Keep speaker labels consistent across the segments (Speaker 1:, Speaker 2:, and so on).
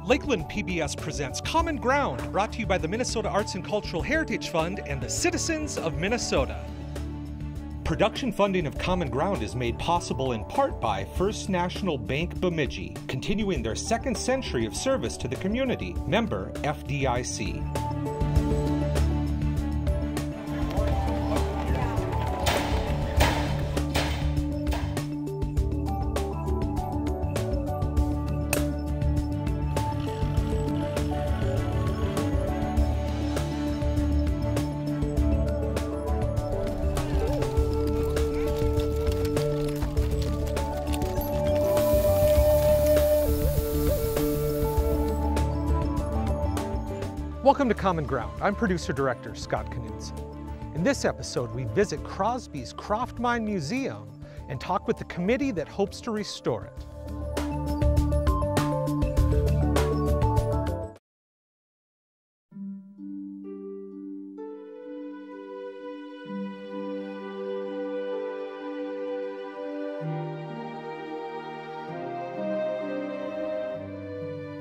Speaker 1: Lakeland PBS presents Common Ground, brought to you by the Minnesota Arts and Cultural Heritage Fund and the citizens of Minnesota. Production funding of Common Ground is made possible in part by First National Bank Bemidji, continuing their second century of service to the community. Member FDIC. Welcome to Common Ground. I'm producer-director Scott Knudsen. In this episode, we visit Crosby's Croft Mine Museum and talk with the committee that hopes to restore it.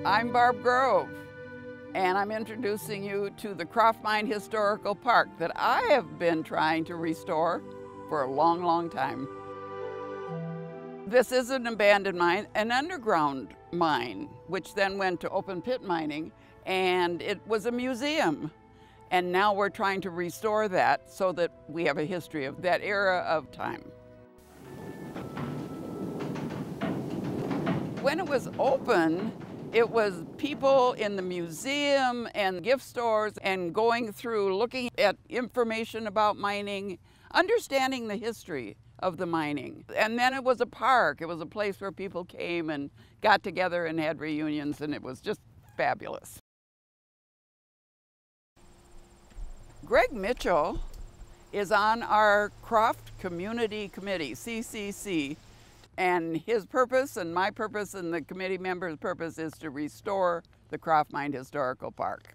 Speaker 2: I'm Barb Grove, and I'm introducing you to the Croft Mine Historical Park that I have been trying to restore for a long, long time. This is an abandoned mine, an underground mine, which then went to open pit mining, and it was a museum. And now we're trying to restore that so that we have a history of that era of time. When it was open, it was people in the museum and gift stores and going through, looking at information about mining, understanding the history of the mining. And then it was a park. It was a place where people came and got together and had reunions, and it was just fabulous. Greg Mitchell is on our Croft Community Committee, CCC. And his purpose and my purpose and the committee members' purpose is to restore the Croft Mine Historical Park.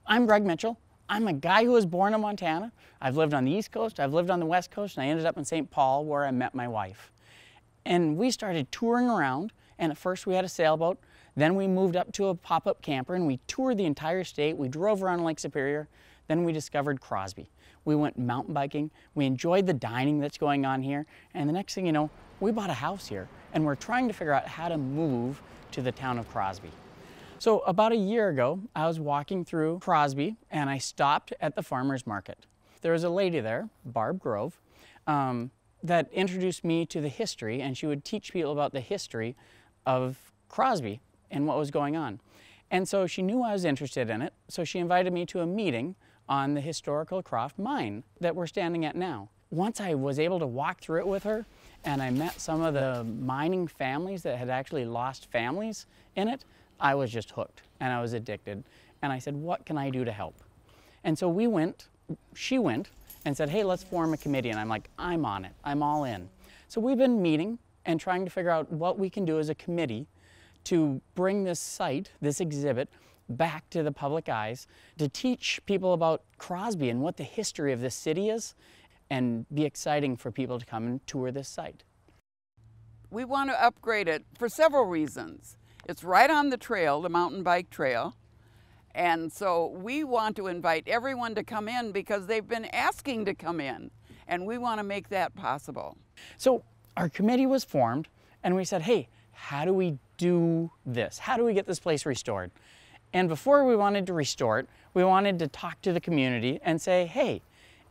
Speaker 3: I'm Greg Mitchell. I'm a guy who was born in Montana. I've lived on the East Coast, I've lived on the West Coast, and I ended up in St. Paul where I met my wife. And we started touring around, and at first we had a sailboat, then we moved up to a pop-up camper and we toured the entire state. We drove around Lake Superior, then we discovered Crosby. We went mountain biking, we enjoyed the dining that's going on here, and the next thing you know, we bought a house here, and we're trying to figure out how to move to the town of Crosby. So about a year ago, I was walking through Crosby, and I stopped at the farmer's market. There was a lady there, Barb Grove, that introduced me to the history, and she would teach people about the history of Crosby and what was going on. And so she knew I was interested in it, so she invited me to a meeting on the historical Croft Mine that we're standing at now. Once I was able to walk through it with her, and I met some of the mining families that had actually lost families in it, I was just hooked and I was addicted. And I said, what can I do to help? And so she went and said, hey, let's form a committee. And I'm like, I'm on it, I'm all in. So we've been meeting and trying to figure out what we can do as a committee to bring this site, this exhibit, back to the public eyes, to teach people about Crosby and what the history of this city is, and be exciting for people to come and tour this site.
Speaker 2: We want to upgrade it for several reasons. It's right on the trail, the mountain bike trail, and so we want to invite everyone to come in because they've been asking to come in, and we want to make that possible.
Speaker 3: So our committee was formed, and we said, hey, how do we do this? How do we get this place restored? And before we wanted to restore it, we wanted to talk to the community and say, hey,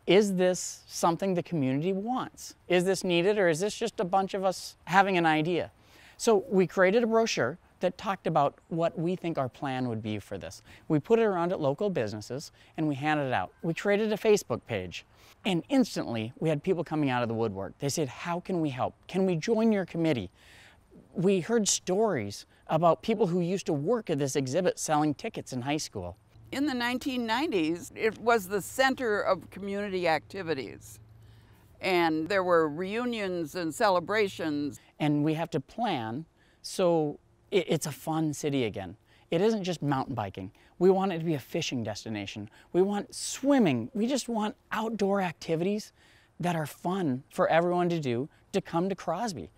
Speaker 3: is this something the community wants? Is this needed, or is this just a bunch of us having an idea? So we created a brochure that talked about what we think our plan would be for this. We put it around at local businesses and we handed it out. We created a Facebook page, and instantly we had people coming out of the woodwork. They said, how can we help? Can we join your committee? We heard stories about people who used to work at this exhibit selling tickets in high school.
Speaker 2: In the 1990s, it was the center of community activities. And there were reunions and celebrations.
Speaker 3: And we have to plan so it's a fun city again. It isn't just mountain biking. We want it to be a fishing destination. We want swimming. We just want outdoor activities that are fun for everyone to do to come to Crosby.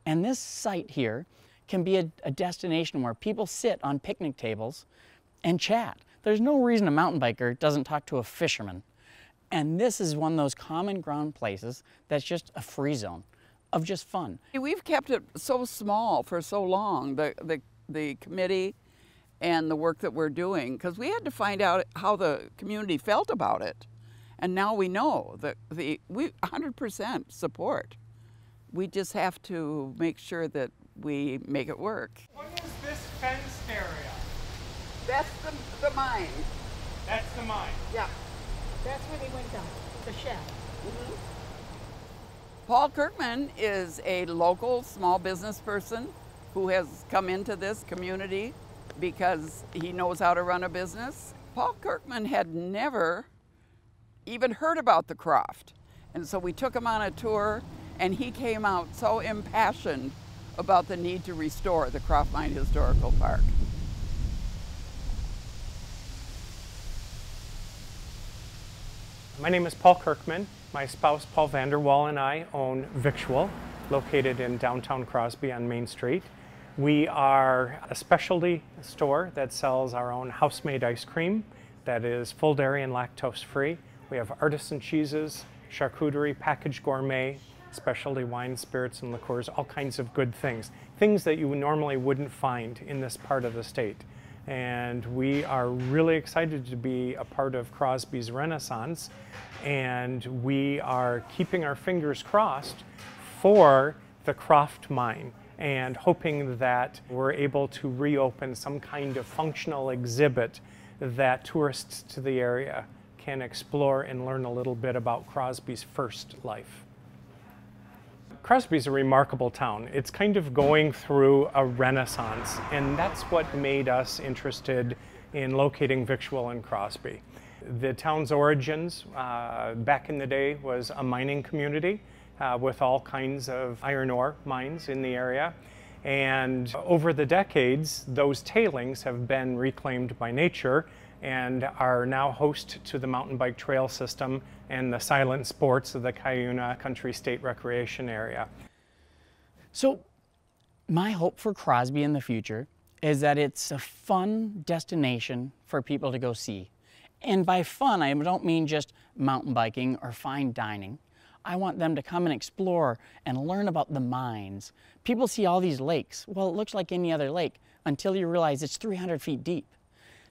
Speaker 3: And this site here can be a destination where people sit on picnic tables and chat. There's no reason a mountain biker doesn't talk to a fisherman. And this is one of those common ground places that's just a free zone of just fun.
Speaker 2: We've kept it so small for so long, the committee and the work that we're doing, because we had to find out how the community felt about it. And now we know that we 100% support. We just have to make sure that we make it work.
Speaker 4: What is this fenced area?
Speaker 2: That's the mine.
Speaker 4: That's the mine.
Speaker 2: Yeah.
Speaker 5: That's where they went down, the shed.
Speaker 2: Mm-hmm. Paul Kirkman is a local small business person who has come into this community because he knows how to run a business. Paul Kirkman had never even heard about the Croft. And so we took him on a tour, and he came out so impassioned about the need to restore the Croft Mine Historical Park.
Speaker 4: My name is Paul Kirkman. My spouse, Paul Vanderwall, and I own Victual, located in downtown Crosby on Main Street. We are a specialty store that sells our own house-made ice cream that is full dairy and lactose-free. We have artisan cheeses, charcuterie, packaged gourmet, specialty wines, spirits, and liqueurs, all kinds of good things. Things that you normally wouldn't find in this part of the state. And we are really excited to be a part of Crosby's Renaissance, and we are keeping our fingers crossed for the Croft Mine and hoping that we're able to reopen some kind of functional exhibit that tourists to the area can explore and learn a little bit about Crosby's first life. Crosby's a remarkable town. It's kind of going through a renaissance, and that's what made us interested in locating Victual in Crosby. The town's origins back in the day was a mining community with all kinds of iron ore mines in the area. And over the decades, those tailings have been reclaimed by nature and are now host to the mountain bike trail system and the silent sports of the Cuyuna Country State Recreation Area.
Speaker 3: So my hope for Crosby in the future is that it's a fun destination for people to go see. And by fun, I don't mean just mountain biking or fine dining. I want them to come and explore and learn about the mines. People see all these lakes. Well, it looks like any other lake until you realize it's 300 feet deep.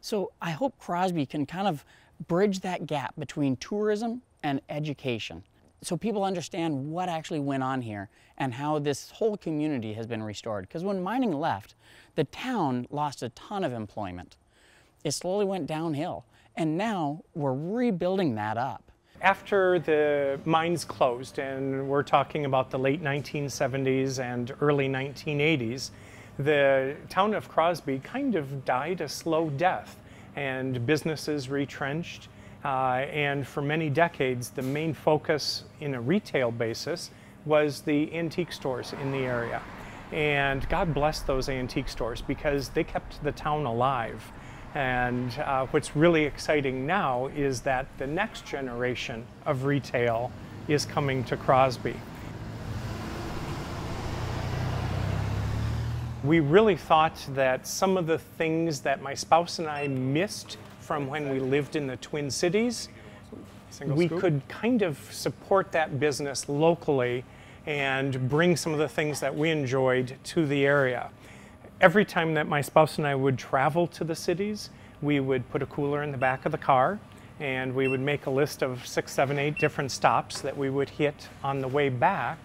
Speaker 3: So I hope Crosby can kind of bridge that gap between tourism and education, so people understand what actually went on here and how this whole community has been restored. Because when mining left, the town lost a ton of employment. It slowly went downhill, and now we're rebuilding that up.
Speaker 4: After the mines closed, and we're talking about the late 1970s and early 1980s, the town of Crosby kind of died a slow death, and businesses retrenched. And for many decades, the main focus in a retail basis was the antique stores in the area. And God bless those antique stores because they kept the town alive. And what's really exciting now is that the next generation of retail is coming to Crosby. We really thought that some of the things that my spouse and I missed from when we lived in the Twin Cities, we could kind of support that business locally and bring some of the things that we enjoyed to the area. Every time that my spouse and I would travel to the cities, we would put a cooler in the back of the car and we would make a list of 6, 7, 8 different stops that we would hit on the way back.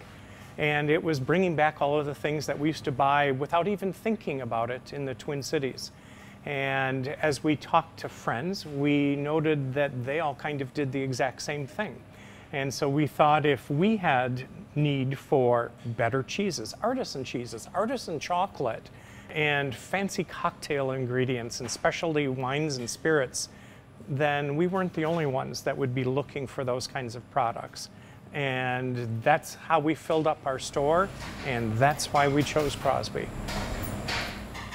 Speaker 4: And it was bringing back all of the things that we used to buy without even thinking about it in the Twin Cities. And as we talked to friends, we noted that they all kind of did the exact same thing. And so we thought if we had need for better cheeses, artisan chocolate, and fancy cocktail ingredients and specialty wines and spirits, then we weren't the only ones that would be looking for those kinds of products. And that's how we filled up our store, and that's why we chose Crosby.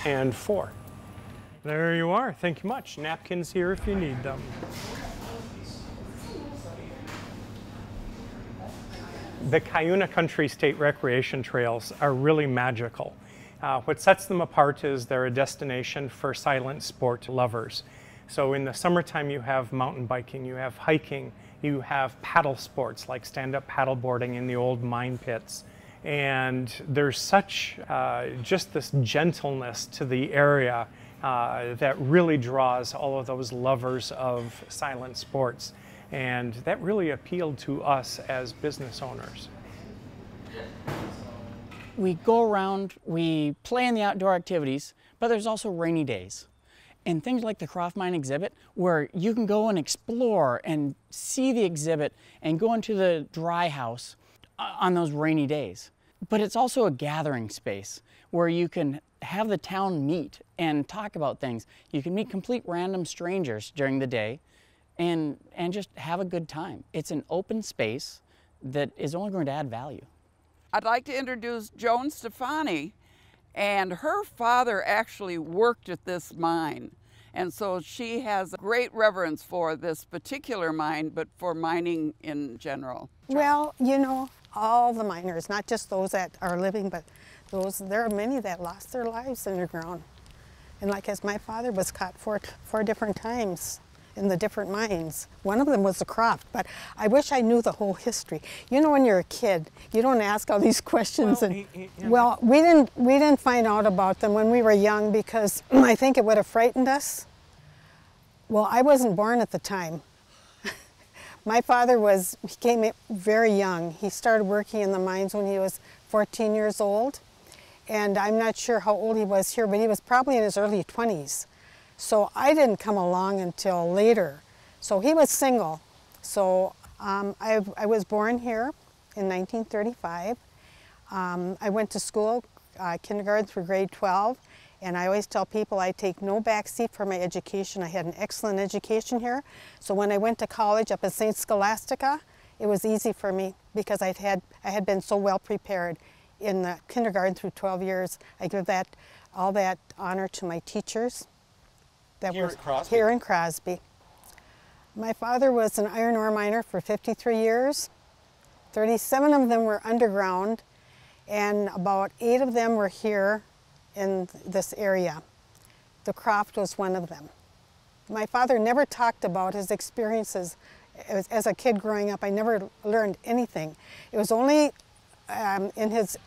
Speaker 4: And 4. There you are. Thank you much. Napkins here if you need them. The Cuyuna Country State Recreation Trails are really magical. What sets them apart is they're a destination for silent sport lovers. So in the summertime you have mountain biking, you have hiking, you have paddle sports like stand-up paddleboarding in the old mine pits. And there's such just this gentleness to the area that really draws all of those lovers of silent sports. And that really appealed to us as business owners.
Speaker 3: We go around, we play in the outdoor activities, but there's also rainy days. And things like the Croft Mine exhibit, where you can go and explore and see the exhibit and go into the dry house on those rainy days. But it's also a gathering space where you can have the town meet and talk about things. You can meet complete random strangers during the day and just have a good time. It's an open space that is only going to add value.
Speaker 2: I'd like to introduce Joan Stefani, and her father actually worked at this mine. And so she has great reverence for this particular mine, but for mining in general.
Speaker 5: Well, you know, all the miners, not just those that are living, but there are many that lost their lives underground. And like as my father was caught four different times in the different mines. One of them was the Croft, but I wish I knew the whole history. You know, when you're a kid, you don't ask all these questions. Well, we didn't find out about them when we were young because I think it would have frightened us. Well, I wasn't born at the time. My father he came very young. He started working in the mines when he was 14 years old. And I'm not sure how old he was here, but he was probably in his early 20s. So I didn't come along until later. So he was single. So I was born here in 1935. I went to school, kindergarten through grade 12, and I always tell people I take no backseat for my education. I had an excellent education here. So when I went to college up at St. Scholastica, it was easy for me because I had been so well prepared in the kindergarten through 12 years. I give all that honor to my teachers. That
Speaker 1: Here
Speaker 5: were
Speaker 1: at Crosby.
Speaker 5: here in Crosby. My father was an iron ore miner for 53 years. 37 of them were underground, and about 8 of them were here in this area. The Croft was one of them. My father never talked about his experiences as a kid growing up. I never learned anything. It was only in his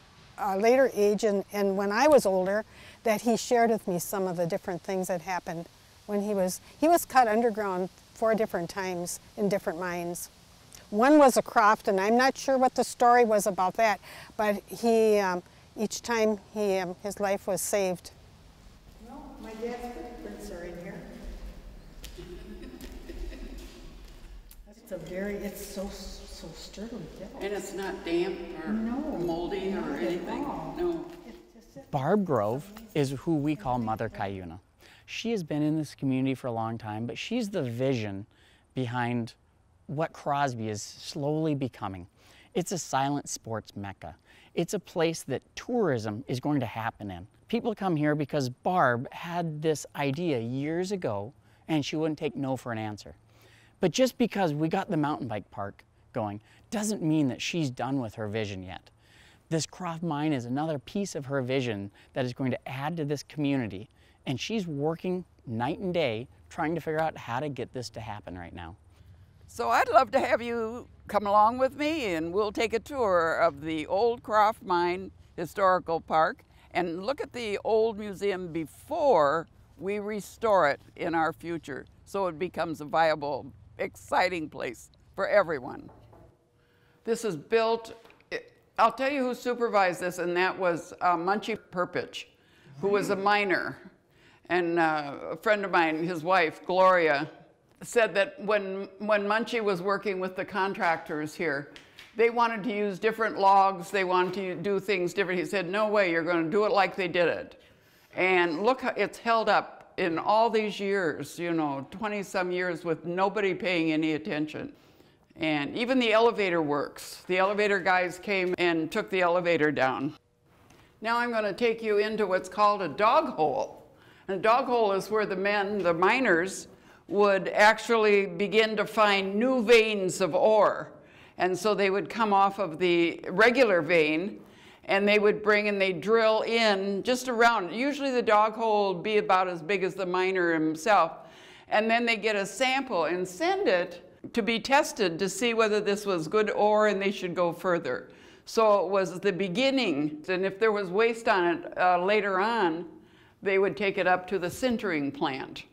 Speaker 5: later age and when I was older that he shared with me some of the different things that happened when he was cut underground 4 different times in different mines. One was a Croft, and I'm not sure what the story was about that, but each time his life was saved.
Speaker 6: No, my dad's footprints are in here. It's so sturdy.
Speaker 2: And it's not damp or moldy or anything? No.
Speaker 3: Barb Grove is who we call Mother Cuyuna. She has been in this community for a long time, but she's the vision behind what Crosby is slowly becoming. It's a silent sports mecca. It's a place that tourism is going to happen in. People come here because Barb had this idea years ago and she wouldn't take no for an answer. But just because we got the mountain bike park going doesn't mean that she's done with her vision yet. This Croft Mine is another piece of her vision that is going to add to this community, and she's working night and day trying to figure out how to get this to happen right now.
Speaker 2: So I'd love to have you come along with me and we'll take a tour of the old Croft Mine Historical Park and look at the old museum before we restore it in our future so it becomes a viable, exciting place for everyone. This is built, I'll tell you who supervised this, and that was Munchie Perpich, who was a miner. And a friend of mine, his wife, Gloria, said that when Munchie was working with the contractors here, they wanted to use different logs, they wanted to do things different. He said, no way, you're going to do it like they did it. And look, it's held up in all these years, you know, 20-some years with nobody paying any attention. And even the elevator works. The elevator guys came and took the elevator down. Now I'm going to take you into what's called a dog hole. And a dog hole is where the miners, would actually begin to find new veins of ore. And so they would come off of the regular vein And they would bring and they drill in just around. Usually the dog hole would be about as big as the miner himself. And then they get a sample and send it to be tested to see whether this was good ore and they should go further. So it was the beginning. And if there was waste on it later on, they would take it up to the sintering plant.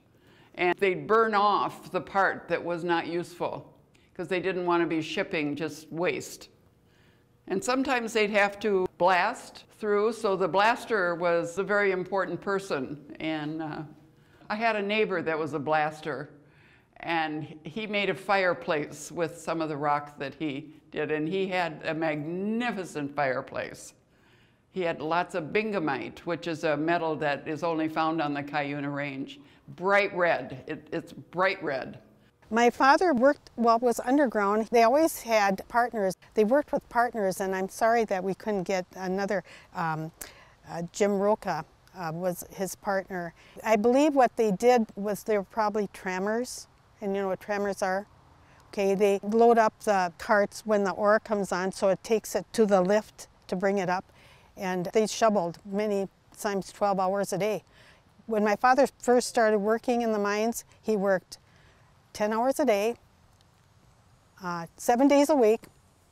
Speaker 2: And they'd burn off the part that was not useful because they didn't want to be shipping just waste. And sometimes they'd have to blast through, so the blaster was a very important person. And I had a neighbor that was a blaster, and he made a fireplace with some of the rock that he did, and he had a magnificent fireplace. He had lots of bingamite, which is a metal that is only found on the Cuyuna Range. Bright red, it's bright red.
Speaker 5: My father worked, was underground. They always had partners. They worked with partners, and I'm sorry that we couldn't get another. Jim Roca was his partner. I believe what they did was they were probably trammers, and you know what trammers are? Okay, they load up the carts when the ore comes on, so it takes it to the lift to bring it up, and they shoveled many times 12 hours a day. When my father first started working in the mines, he worked 10 hours a day, 7 days a week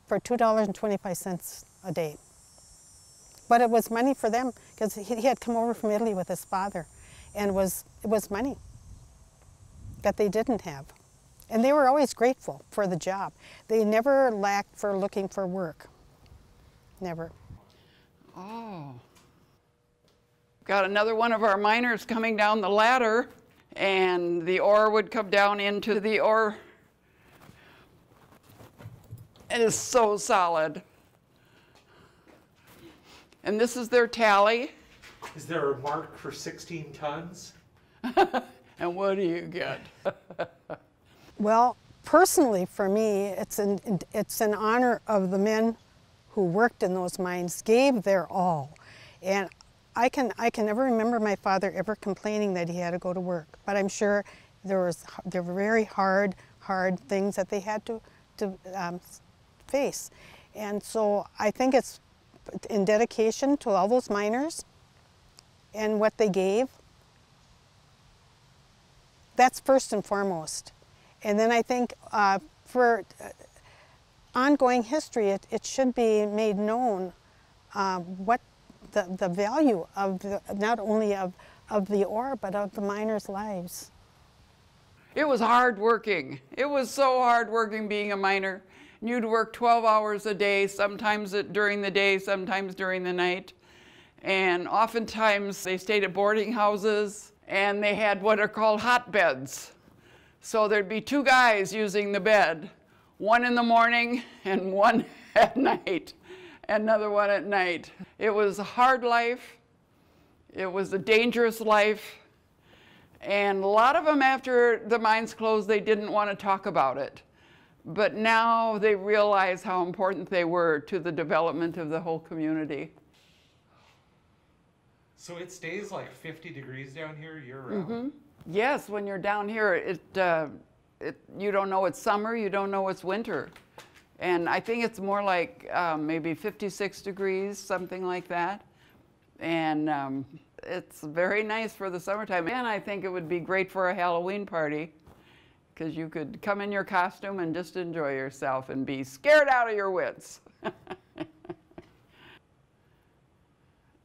Speaker 5: for $2.25 a day. But it was money for them because he had come over from Italy with his father, and it was money that they didn't have. And they were always grateful for the job. They never lacked for looking for work. Never.
Speaker 2: Oh. Got another one of our miners coming down the ladder, and the ore would come down into the ore. It is so solid. And this is their tally.
Speaker 1: Is there a mark for 16 tons?
Speaker 2: And what do you get?
Speaker 5: Well, personally for me, it's an honor of the men who worked in those mines, gave their all. And I can never remember my father ever complaining that he had to go to work, but I'm sure there were very hard things that they had to face. And so I think it's in dedication to all those miners and what they gave. That's first and foremost. And then I think for ongoing history, it should be made known what the value of not only of the ore, but of the miners' lives.
Speaker 2: It was hard working. It was so hard working being a miner. You'd work 12 hours a day, sometimes during the day, sometimes during the night. And oftentimes they stayed at boarding houses, and they had what are called hotbeds. So there'd be two guys using the bed, one in the morning and one at night. Another one at night. It was a hard life. It was a dangerous life. And a lot of them, after the mines closed, they didn't want to talk about it. But now they realize how important they were to the development of the whole community.
Speaker 1: So it stays like 50 degrees down here year-round? Mm-hmm.
Speaker 2: Yes, when you're down here, you don't know it's summer, you don't know it's winter. And I think it's more like maybe 56 degrees, something like that. And it's very nice for the summertime. And I think it would be great for a Halloween party, because you could come in your costume and just enjoy yourself and be scared out of your wits.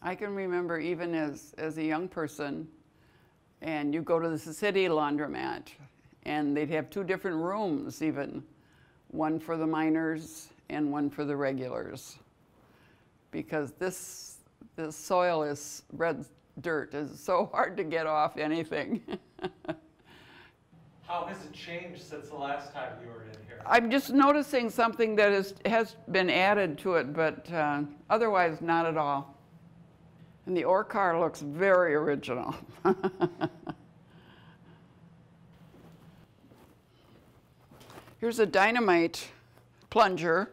Speaker 2: I can remember even as a young person, and you go to the city laundromat, and they'd have two different rooms even. One for the miners and one for the regulars, because this soil is red dirt. It's so hard to get off anything.
Speaker 1: How has it changed since the last time you were in here?
Speaker 2: I'm just noticing something that has been added to it, but otherwise not at all. And the ore car looks very original. Here's a dynamite plunger.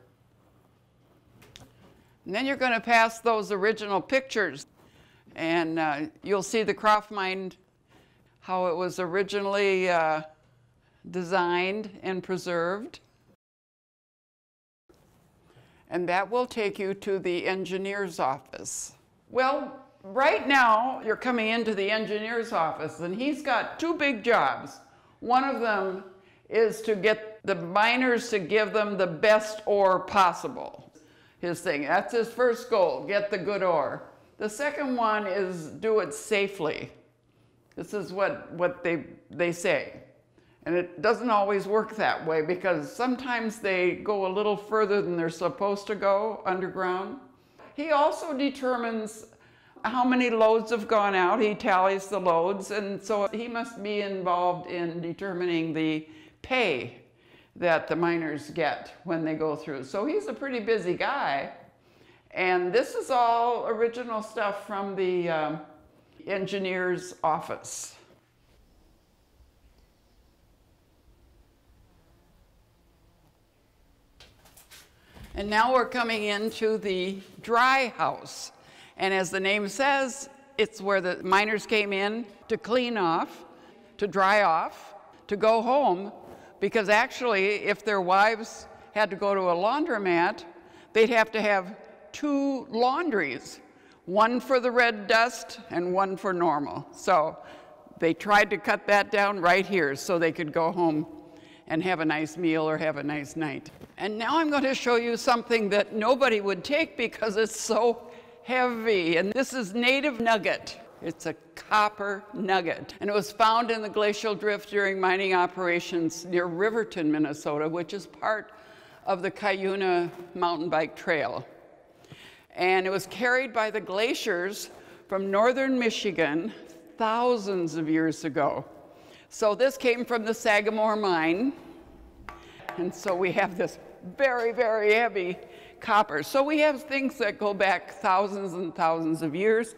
Speaker 2: And then you're going to pass those original pictures. And you'll see the Croft Mine, how it was originally designed and preserved. and that will take you to the engineer's office. Well, right now you're coming into the engineer's office, and he's got two big jobs. One of them is to get the miners to give them the best ore possible. His thing, that's his first goal, get the good ore. The second one is do it safely. This is what they say. And it doesn't always work that way, because sometimes they go a little further than they're supposed to go underground. He also determines how many loads have gone out. He tallies the loads, and so he must be involved in determining the pay that the miners get when they go through. So he's a pretty busy guy. And this is all original stuff from the engineer's office. And now we're coming into the dry house. And as the name says, it's where the miners came in to clean off, to dry off, to go home, because actually if their wives had to go to a laundromat, they'd have to have two laundries, one for the red dust and one for normal. So they tried to cut that down right here so they could go home and have a nice meal or have a nice night. And now I'm going to show you something that nobody would take because it's so heavy. And this is native nugget. It's a copper nugget. And it was found in the glacial drift during mining operations near Riverton, Minnesota, which is part of the Cuyuna mountain bike trail. And it was carried by the glaciers from northern Michigan thousands of years ago. So this came from the Sagamore mine. And so we have this very, very heavy copper. So we have things that go back thousands and thousands of years.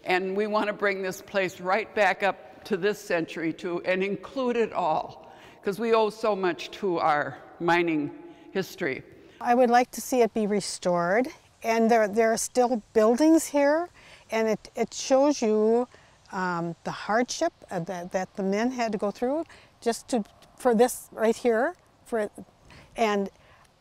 Speaker 2: And we want to bring this place right back up to this century too, and include it all, because we owe so much to our mining history.
Speaker 5: I would like to see it be restored. And there are still buildings here, and it shows you the hardship that the men had to go through just for this right here. And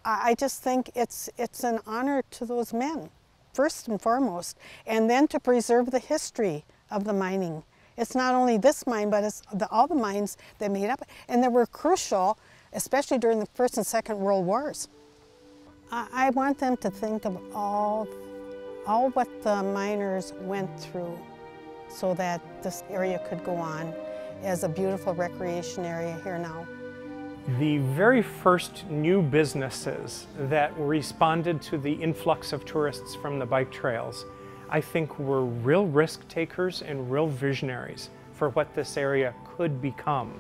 Speaker 5: I just think it's an honor to those men, first and foremost, and then to preserve the history of the mining. It's not only this mine, but it's all the mines that made up, and that were crucial, especially during the First and Second World Wars. I want them to think of all what the miners went through so that this area could go on as a beautiful recreation area here now.
Speaker 4: The very first new businesses that responded to the influx of tourists from the bike trails, I think were real risk takers and real visionaries for what this area could become.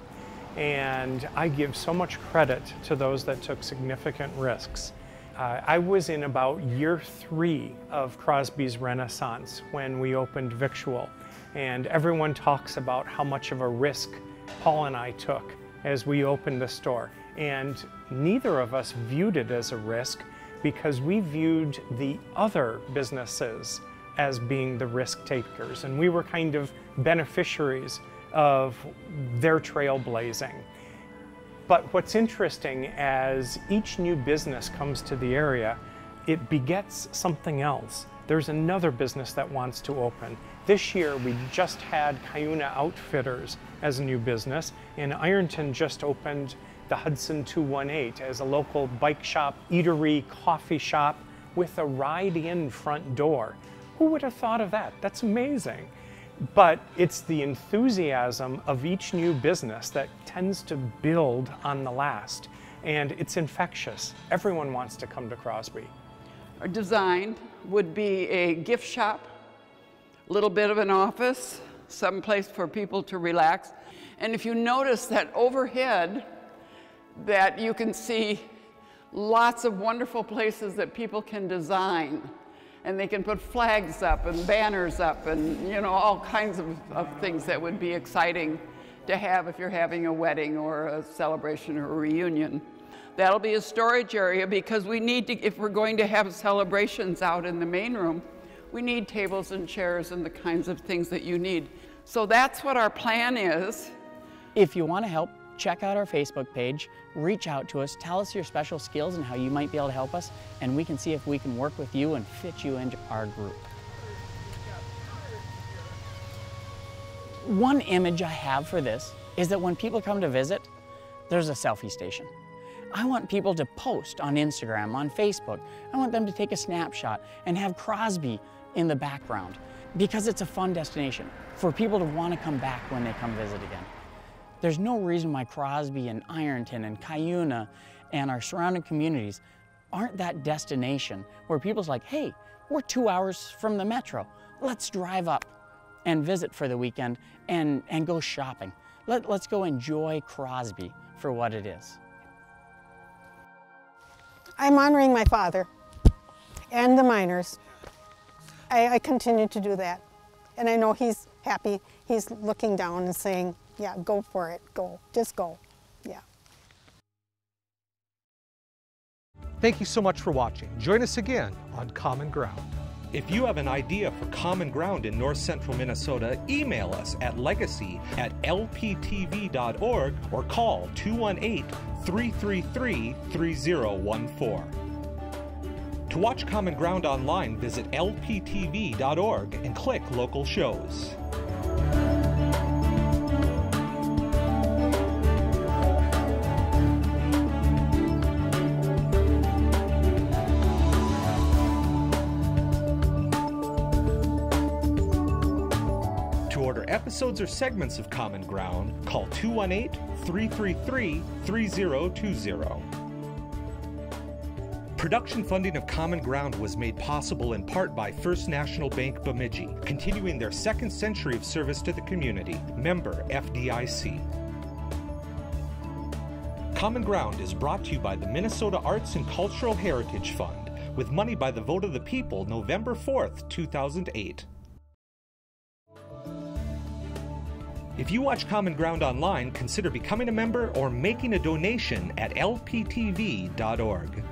Speaker 4: And I give so much credit to those that took significant risks. I was in about year 3 of Crosby's Renaissance when we opened Victual, and everyone talks about how much of a risk Paul and I took as we opened the store. And neither of us viewed it as a risk because we viewed the other businesses as being the risk takers, and we were kind of beneficiaries of their trailblazing. But what's interesting, as each new business comes to the area, it begets something else. There's another business that wants to open. This year we just had Cuyuna Outfitters as a new business, and Ironton just opened the Hudson 218 as a local bike shop, eatery, coffee shop with a ride-in front door. Who would have thought of that? That's amazing. But it's the enthusiasm of each new business that tends to build on the last, and it's infectious. Everyone wants to come to Crosby.
Speaker 2: Our design would be a gift shop, a little bit of an office, some place for people to relax. And if you notice that overhead, that you can see lots of wonderful places that people can design. And they can put flags up and banners up and, you know, all kinds of things that would be exciting to have if you're having a wedding or a celebration or a reunion. That'll be a storage area because we need to, if we're going to have celebrations out in the main room, we need tables and chairs and the kinds of things that you need. So that's what our plan is.
Speaker 3: If you want to help check out our Facebook page, reach out to us, tell us your special skills and how you might be able to help us, and we can see if we can work with you and fit you into our group. One image I have for this is that when people come to visit, there's a selfie station. I want people to post on Instagram, on Facebook. I want them to take a snapshot and have Crosby in the background because it's a fun destination for people to want to come back when they come visit again. There's no reason why Crosby and Ironton and Cuyuna and our surrounding communities aren't that destination where people's like, hey, we're 2 hours from the metro. Let's drive up and visit for the weekend and go shopping. Let's go enjoy Crosby for what it is.
Speaker 5: I'm honoring my father and the miners. I continue to do that. And I know he's happy. He's looking down and saying, yeah, go for it, go, just go, yeah.
Speaker 1: Thank you so much for watching. Join us again on Common Ground. If you have an idea for Common Ground in North Central Minnesota, email us at legacy@lptv.org or call 218-333-3014. To watch Common Ground online, visit lptv.org and click Local Shows. To order episodes or segments of Common Ground, call 218-333-3020. Production funding of Common Ground was made possible in part by First National Bank Bemidji, continuing their second century of service to the community. Member FDIC. Common Ground is brought to you by the Minnesota Arts and Cultural Heritage Fund, with money by the vote of the people November 4th, 2008. If you watch Common Ground online, consider becoming a member or making a donation at lptv.org.